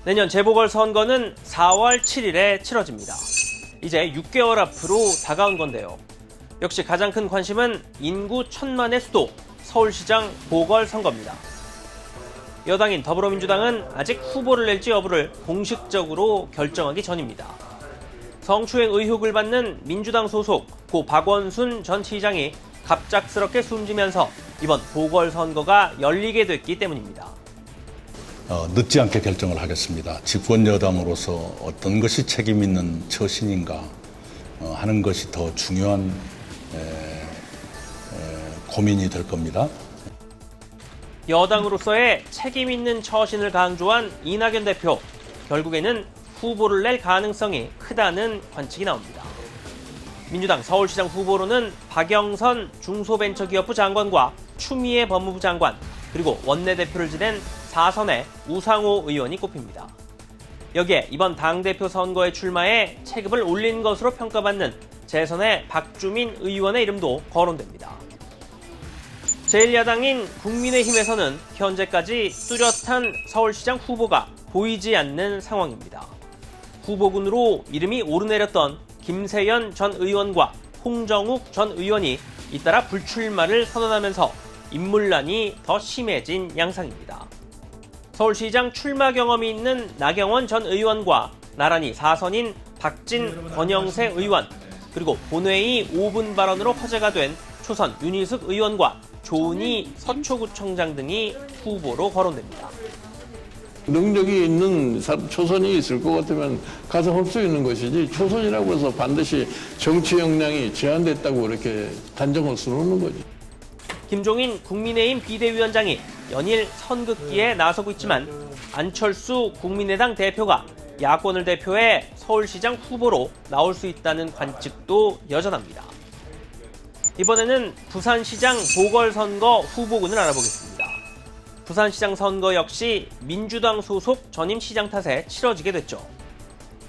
내년 재보궐선거는 4월 7일에 치러집니다. 이제 6개월 앞으로 다가온 건데요. 역시 가장 큰 관심은 인구 1000만의 수도 서울시장 보궐선거입니다. 여당인 더불어민주당은 아직 후보를 낼지 여부를 공식적으로 결정하기 전입니다. 성추행 의혹을 받는 민주당 소속 고 박원순 전 시장이 갑작스럽게 숨지면서 이번 보궐선거가 열리게 됐기 때문입니다. 늦지 않게 결정을 하겠습니다. 집권 여당으로서 어떤 것이 책임 있는 처신인가 하는 것이 더 중요한 고민이 될 겁니다. 여당으로서의 책임 있는 처신을 강조한 이낙연 대표, 결국에는 후보를 낼 가능성이 크다는 관측이 나옵니다. 민주당 서울시장 후보로는 박영선 중소벤처기업부 장관과 추미애 법무부 장관, 그리고 원내대표를 지낸 4선의 우상호 의원이 꼽힙니다. 여기에 이번 당대표 선거에 출마해 체급을 올린 것으로 평가받는 재선의 박주민 의원의 이름도 거론됩니다. 제1야당인 국민의힘에서는 현재까지 뚜렷한 서울시장 후보가 보이지 않는 상황입니다. 후보군으로 이름이 오르내렸던 김세연 전 의원과 홍정욱 전 의원이 잇따라 불출마를 선언하면서 인물난이 더 심해진 양상입니다. 서울시장 출마 경험이 있는 나경원 전 의원과 나란히 4선인 박진 권영세 의원, 그리고 본회의 5분 발언으로 화제가 된 초선 윤희숙 의원과 조은희 서초구청장 등이 후보로 거론됩니다. 능력이 있는 초선이 있을 것 같으면 가서 흡수 있는 것이지, 초선이라고 해서 반드시 정치 역량이 제한됐다고 이렇게 단정을 쓰는 거지. 김종인 국민의힘 비대위원장이 연일 선긋기에 나서고 있지만 안철수 국민의당 대표가 야권을 대표해 서울시장 후보로 나올 수 있다는 관측도 여전합니다. 이번에는 부산시장 보궐선거 후보군을 알아보겠습니다. 부산시장 선거 역시 민주당 소속 전임 시장 탓에 치러지게 됐죠.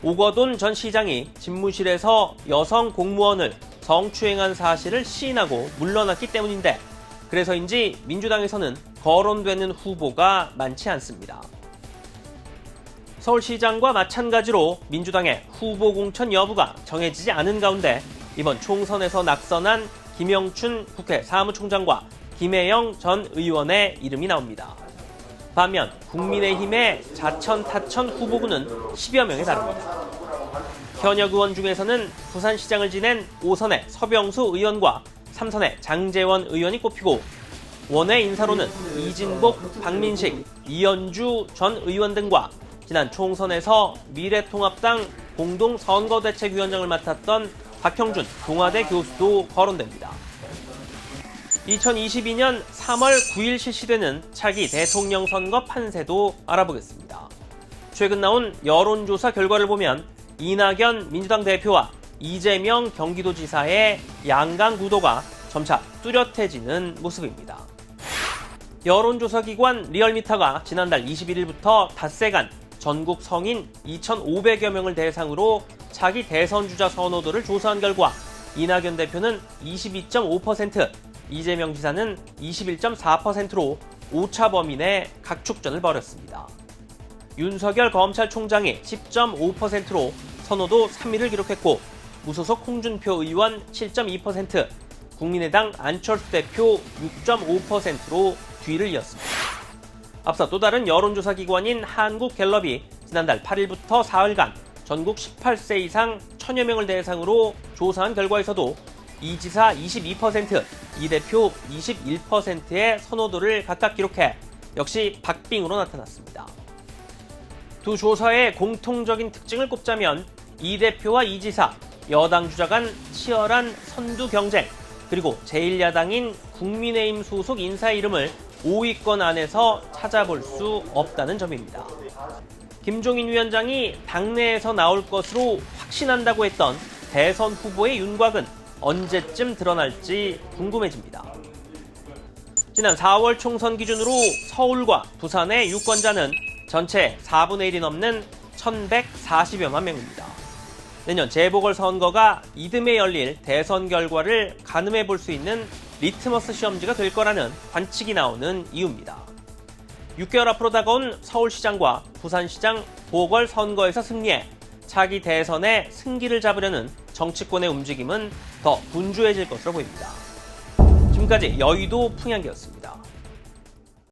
오거돈 전 시장이 집무실에서 여성 공무원을 성추행한 사실을 시인하고 물러났기 때문인데, 그래서인지 민주당에서는 거론되는 후보가 많지 않습니다. 서울시장과 마찬가지로 민주당의 후보 공천 여부가 정해지지 않은 가운데 이번 총선에서 낙선한 김영춘 국회 사무총장과 김혜영 전 의원의 이름이 나옵니다. 반면 국민의힘의 자천 타천 후보군은 10여 명에 달합니다. 현역 의원 중에서는 부산시장을 지낸 5선의 서병수 의원과 3선의 장재원 의원이 꼽히고, 원외 인사로는 이진복, 박민식, 이현주 전 의원 등과 지난 총선에서 미래통합당 공동선거대책위원장을 맡았던 박형준 동아대 교수도 거론됩니다. 2022년 3월 9일 실시되는 차기 대통령 선거 판세도 알아보겠습니다. 최근 나온 여론조사 결과를 보면 이낙연 민주당 대표와 이재명 경기도지사의 양강 구도가 점차 뚜렷해지는 모습입니다. 여론조사기관 리얼미터가 지난달 21일부터 닷새간 전국 성인 2,500여 명을 대상으로 차기 대선 주자 선호도를 조사한 결과 이낙연 대표는 22.5%, 이재명 지사는 21.4%로 오차 범위 내 각축전을 벌였습니다. 윤석열 검찰총장이 10.5%로 선호도 3위를 기록했고, 무소속 홍준표 의원 7.2%, 국민의당 안철수 대표 6.5%로 뒤를 이었습니다. 앞서 또 다른 여론조사 기관인 한국갤럽이 지난달 8일부터 4일간 전국 18세 이상 1000여 명을 대상으로 조사한 결과에서도 이 지사 22%, 이 대표 21%의 선호도를 각각 기록해 역시 박빙으로 나타났습니다. 두 조사의 공통적인 특징을 꼽자면 이 대표와 이 지사, 여당 주자 간 치열한 선두 경쟁, 그리고 제1야당인 국민의힘 소속 인사의 이름을 5위권 안에서 찾아볼 수 없다는 점입니다. 김종인 위원장이 당내에서 나올 것으로 확신한다고 했던 대선 후보의 윤곽은 언제쯤 드러날지 궁금해집니다. 지난 4월 총선 기준으로 서울과 부산의 유권자는 전체 4분의 1이 넘는 1,140여만 명입니다. 내년 재보궐선거가 이듬해 열릴 대선 결과를 가늠해 볼 수 있는 리트머스 시험지가 될 거라는 관측이 나오는 이유입니다. 6개월 앞으로 다가온 서울시장과 부산시장 보궐선거에서 승리해 차기 대선의 승기를 잡으려는 정치권의 움직임은 더 분주해질 것으로 보입니다. 지금까지 여의도 풍향기였습니다.